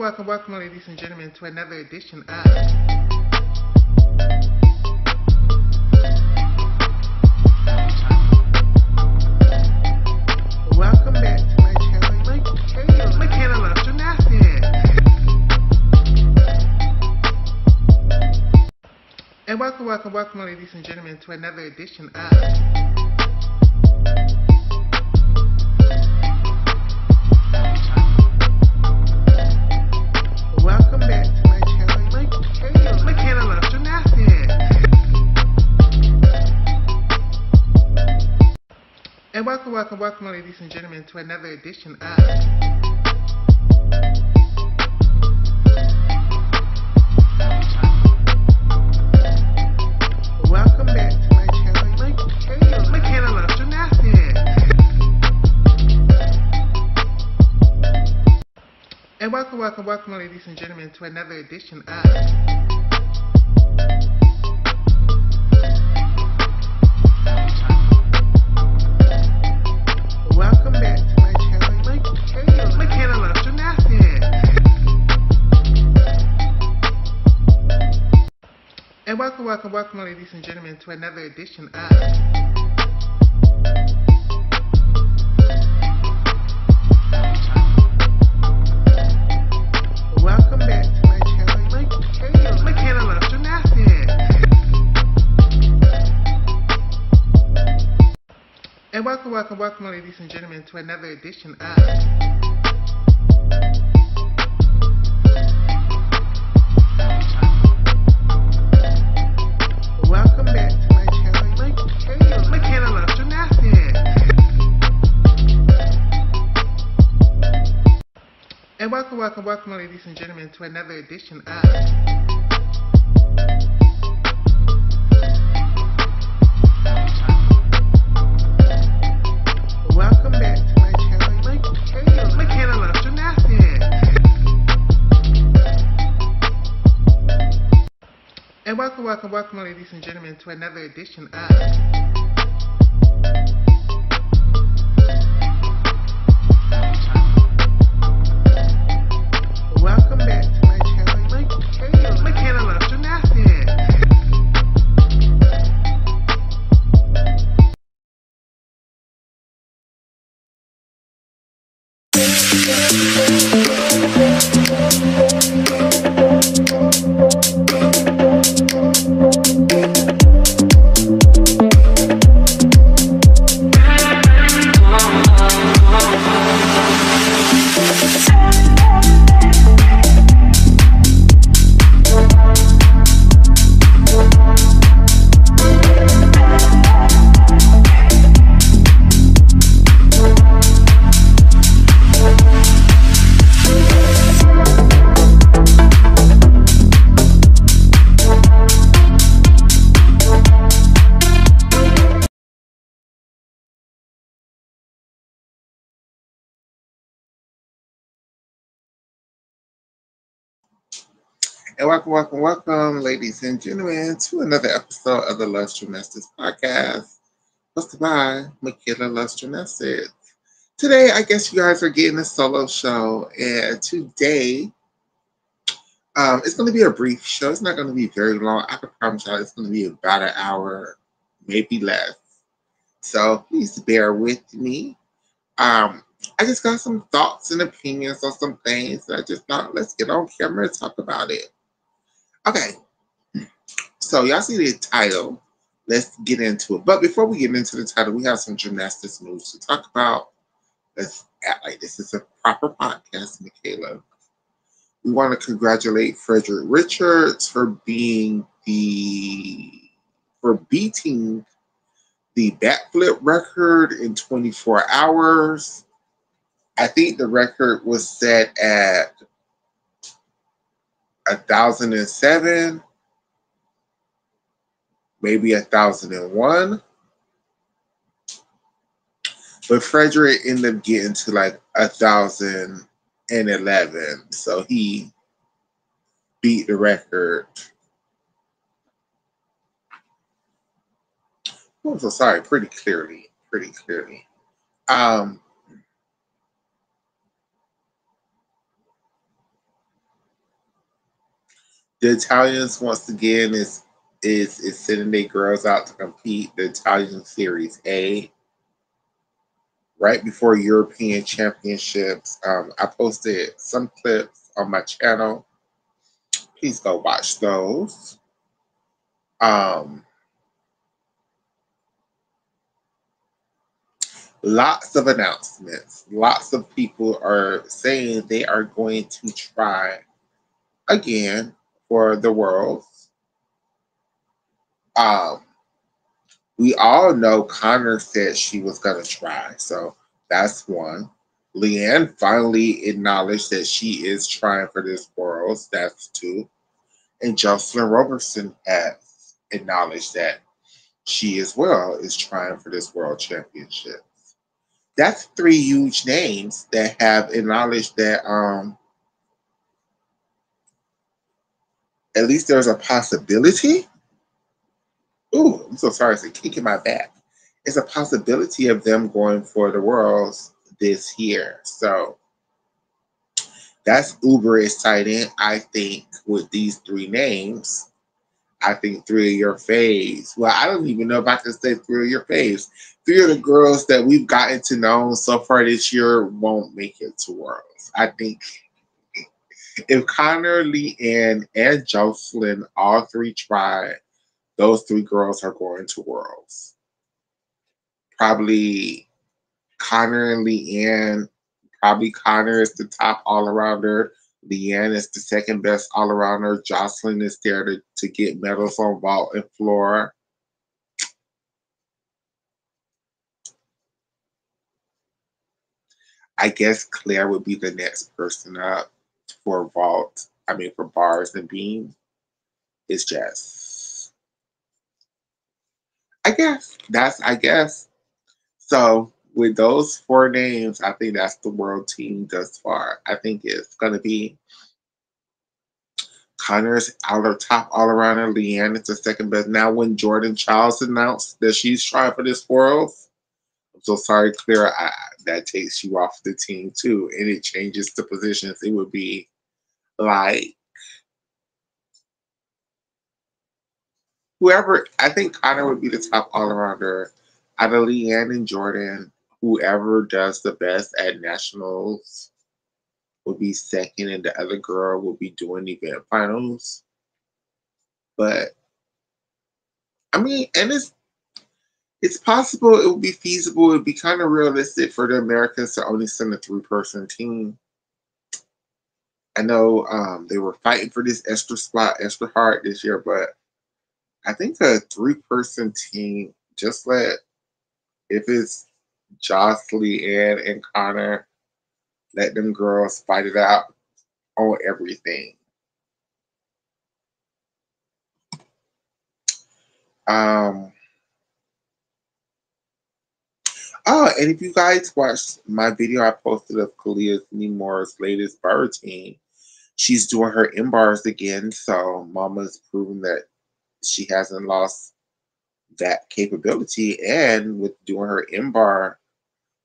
welcome, ladies and gentlemen, to another edition of Welcome back to my channel, Michaela Loves Gymnastics. And welcome, ladies and gentlemen, to another edition of Welcome back to my channel, Michaela Loves Gymnastics. And welcome, ladies and gentlemen, to another edition of Welcome back to my channel, Michaela Loves Gymnastics. And welcome, ladies and gentlemen, to another edition of Welcome back to my channel, Michaela Loves Gymnastics. And welcome, ladies and gentlemen, to another edition of Welcome back to my channel, Michaela Loves Gymnastics. And welcome, ladies and gentlemen, to another edition of Welcome back to my channel, Michaela Loves Gymnastics. And welcome, ladies and gentlemen, to another edition of Welcome back to my channel, Michaela Loves Gymnastics. And welcome, ladies and gentlemen, to another edition of Welcome back to my channel, Michaela Loves Gymnastics. And welcome, ladies and gentlemen, to another episode of the Loves Gymnastics podcast, hosted by Michaela Loves Gymnastics. Today, I guess you guys are getting a solo show, and today, it's going to be a brief show. It's not going to be very long. I can promise y'all it's going to be about an hour, maybe less. So please bear with me. I just got some thoughts and opinions on some things that I just thought, let's get on camera and talk about it. Okay, so y'all see the title. Let's get into it. But before we get into the title, we have some gymnastics news to talk about. Let's act like this is a proper podcast, Michaela. We want to congratulate Frederick Richards for beating the backflip record in 24 hours. I think the record was set at 1,007, maybe 1,001. But Frederick ended up getting to like 1,011. So he beat the record. I'm so sorry, pretty clearly. The Italians once again is sending their girls out to compete the Italian Series A right before European Championships. I posted some clips on my channel. Please go watch those. Um, Lots of announcements. Lots of people are saying they are going to try again for the Worlds. Um, we all know Connor said she was going to try, so that's one. Leanne finally acknowledged that she is trying for this Worlds. That's two. And Jocelyn Robertson has acknowledged that she as well is trying for this World Championship. That's three huge names that have acknowledged that at least there's a possibility. Ooh, I'm so sorry, it's a kick in my back. It's a possibility of them going for the Worlds this year. So that's uber exciting. I think with these three names, I think three of your faves. Well, I don't even know if I can say three of your faves. Three of the girls that we've gotten to know so far this year won't make it to Worlds. I think if Connor, Leanne, and Jocelyn all three try, those three girls are going to Worlds. Probably Connor and Leanne. Probably Connor is the top all arounder. Leanne is the second best all arounder. Jocelyn is there to get medals on vault and floor. I guess Claire would be the next person up for vault. I mean, for bars and beam. It's just, I guess. So with those four names, I think that's the world team thus far. I think it's going to be Connor's outer top all arounder. Leanne is the second best. Now, when Jordan Charles announced that she's trying for this world, I'm so sorry, Claire. That takes you off the team too, and it changes the positions. It would be like whoever. I think Connor would be the top all arounder. Out of Leanne and Jordan, whoever does the best at nationals will be second, and the other girl will be doing event finals. But I mean, and it's possible, it would be feasible, it would be kind of realistic for the Americans to only send a three-person team. I know they were fighting for this extra spot extra hard this year, but I think a three-person team, just if it's Jocelyn and Connor, let them girls fight it out on everything. Um, Oh, and if you guys watched my video I posted of Kalia Nemours' latest bar routine, she's doing her in bars again. So Mama's proven that she hasn't lost that capability. And with doing her in bar,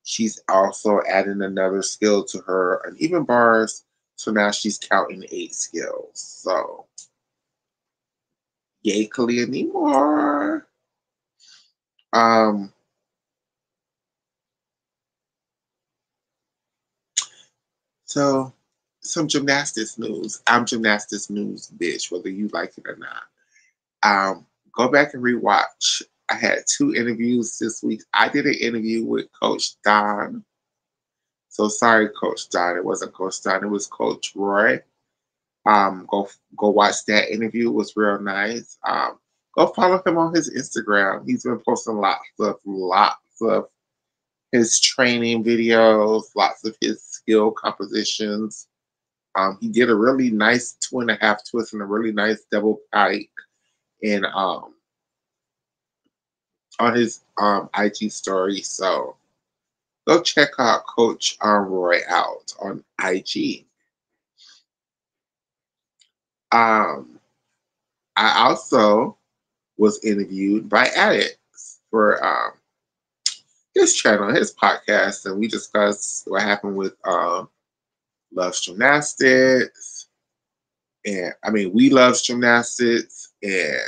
she's also adding another skill to her uneven bars. So now she's counting 8 skills. So yay, Kalia Nemours. Um, so some gymnastics news. I'm gymnastics news, bitch, whether you like it or not. Go back and rewatch. I had 2 interviews this week. I did an interview with Coach Don. So sorry, Coach Don. It wasn't Coach Don. It was Coach Roy. Go watch that interview. It was real nice. Go follow him on his Instagram. He's been posting lots of his training videos, lots of his skill compositions. He did a really nice 2.5 twist and a really nice double pike in on his IG story. So go check out Coach Roy out on IG. Um, I also was interviewed by Addicts for his channel, his podcast, and we discussed what happened with Love Gymnastics And I mean, we love gymnastics, and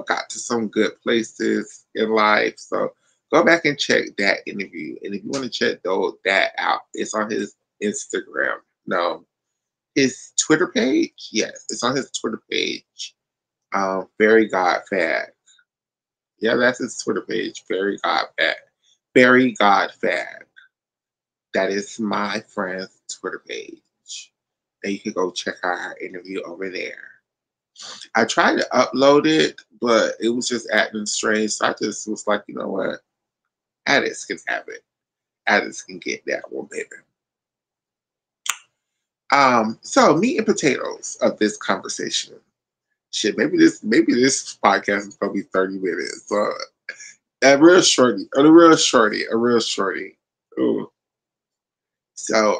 got to some good places in life. So go back and check that interview. And if you want to check that out, it's on his Instagram. No, his Twitter page. Yes, it's on his Twitter page. Very God Fad. Yeah, that's his Twitter page. Very God Fad. Very God Fad. That is my friend's Twitter page. And you can go check out our interview over there. I tried to upload it, but it was just acting strange. So I just was like, you know what? Addicts can have it. Addicts can get that one, baby. So meat and potatoes of this conversation. Shit, maybe this podcast is gonna be 30 minutes. So a real shorty. Ooh. So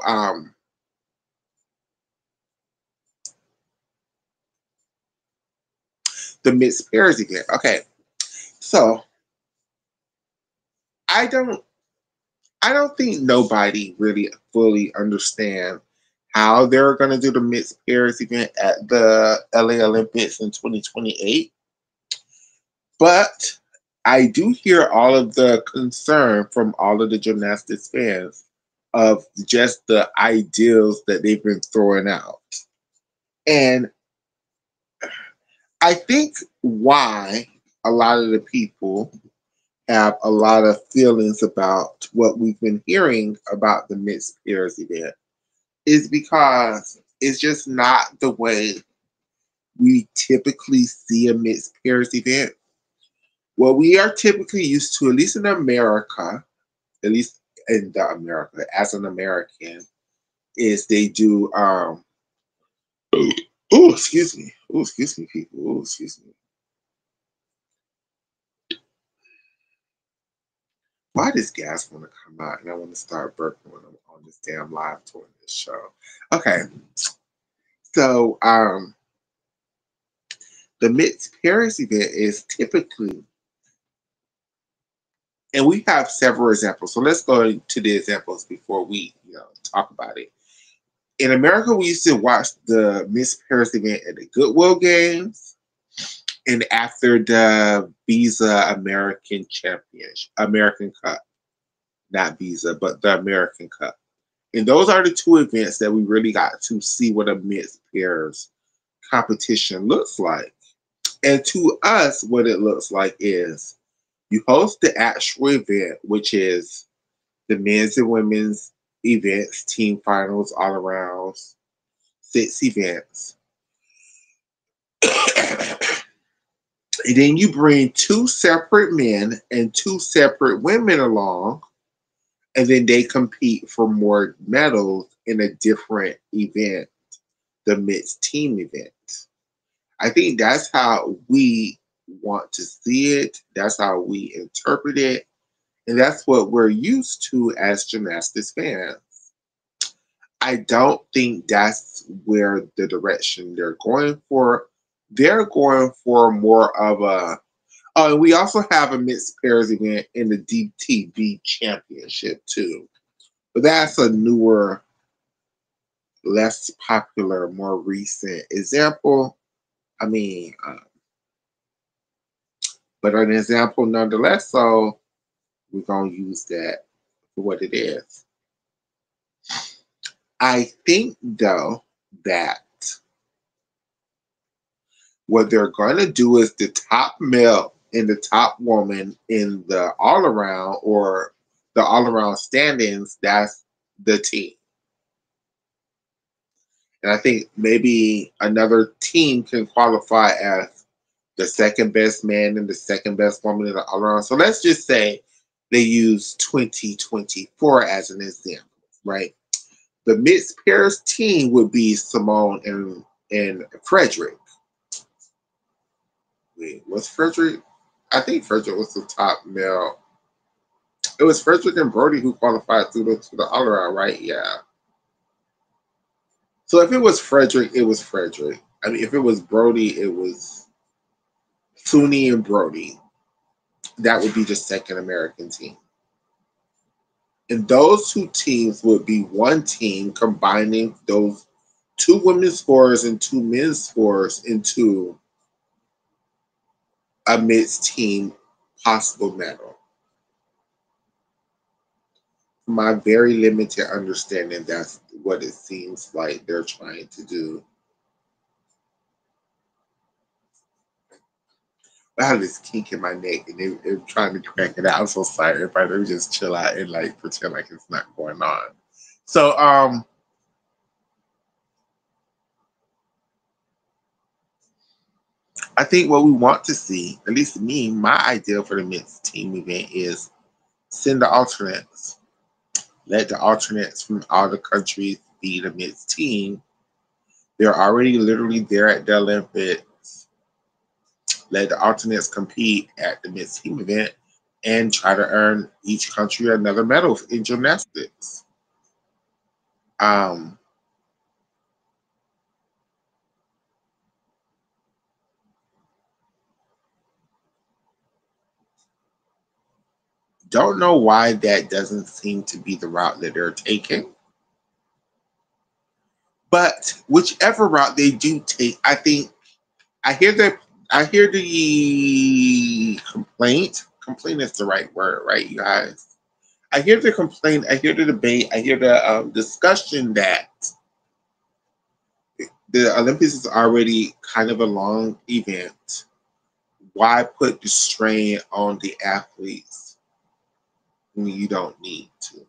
the Miss Paris event. Okay. So I don't I don't think nobody really fully understand how they're going to do the Miss Paris event at the LA Olympics in 2028. But I do hear all of the concern from all of the gymnastics fans of just the ideals that they've been throwing out. And I think why a lot of the people have a lot of feelings about what we've been hearing about the Miss Paris event is because it's just not the way we typically see a Miss Paris event. What we are typically used to, at least in America, at least in the America, as an American, is they do oh excuse me. Oh excuse me, people. Oh excuse me. Why does gas want to come out and I want to start burping when I'm on this damn live tour this show? Okay. So the Miss Paris event is typically, and we have several examples. So let's go into the examples before we, talk about it. In America, we used to watch the Miss Paris event at the Goodwill Games and after the Visa American Championship, American Cup, not Visa, but the American Cup. And those are the two events that we really got to see what a Miss Paris competition looks like. And to us, what it looks like is you host the actual event, which is the men's and women's events, team finals, all around, 6 events. And then you bring 2 separate men and 2 separate women along, and then they compete for more medals in a different event, the mixed team event. I think that's how we want to see it. That's how we interpret it. And that's what we're used to as gymnastics fans. I don't think that's where the direction they're going for. They're going for more of a. Oh, and we also have a mixed pairs event in the DTV Championship too. But that's a newer, less popular, more recent example. I mean, but an example nonetheless. So we're gonna use that for what it is. I think though that what they're going to do is the top male and the top woman in the all around or the all around standings, that's the team. And I think maybe another team can qualify as the second best man and the second best woman in the all around. So let's just say they use 2024 as an example, right? The mixed pairs team would be Simone and Frederick. Wait, was Frederick? I think Frederick was the top male. It was Frederick and Brody who qualified to the all around, right? Yeah. So if it was Frederick, it was Frederick. I mean, if it was Brody, it was Suni and Brody. That would be the second American team. And those two teams would be one team combining those two women's scorers and two men's scorers into a mixed team possible medal. From my very limited understanding, that's what it seems like they're trying to do. I have this kink in my neck and they're trying to crack it out. I'm so sorry, everybody. Let me just chill out and like pretend like it's not going on. So I think what we want to see, at least me, my idea for the mixed team event is send the alternates. Let the alternates from all the countries be the mixed team. They're already literally there at the Olympics. Let the alternates compete at the mixed team event and try to earn each country another medal in gymnastics. Um, don't know why that doesn't seem to be the route that they're taking. But whichever route they do take, I think I hear the I hear the complaint. Complaint is the right word, right, you guys? I hear the complaint. I hear the debate. I hear the discussion that the Olympics is already kind of a long event. Why put the strain on the athletes when you don't need to?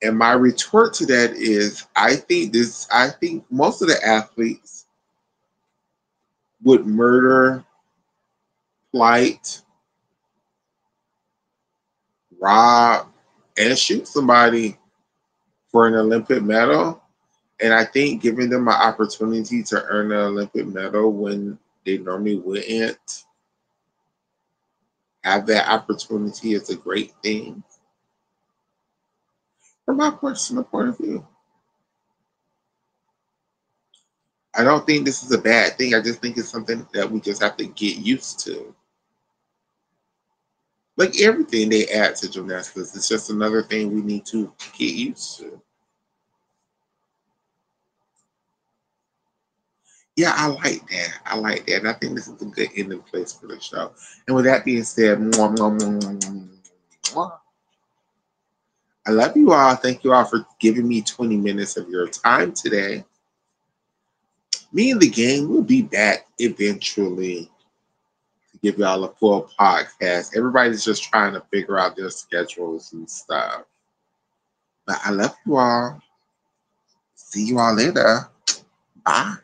And my retort to that is, I think most of the athletes would murder, plight, rob, and shoot somebody for an Olympic medal. And I think giving them an opportunity to earn an Olympic medal when they normally wouldn't have that opportunity is a great thing from my personal point of view. I don't think this is a bad thing. I just think it's something that we just have to get used to. Like everything they add to gymnastics, it's just another thing we need to get used to. Yeah, I like that. I like that. And I think this is a good ending place for the show. And with that being said, mwah, mwah, mwah, mwah, mwah. I love you all. Thank you all for giving me 20 minutes of your time today. Me and the gang will be back eventually to give y'all a full podcast. Everybody's just trying to figure out their schedules and stuff. But I love you all. See you all later. Bye.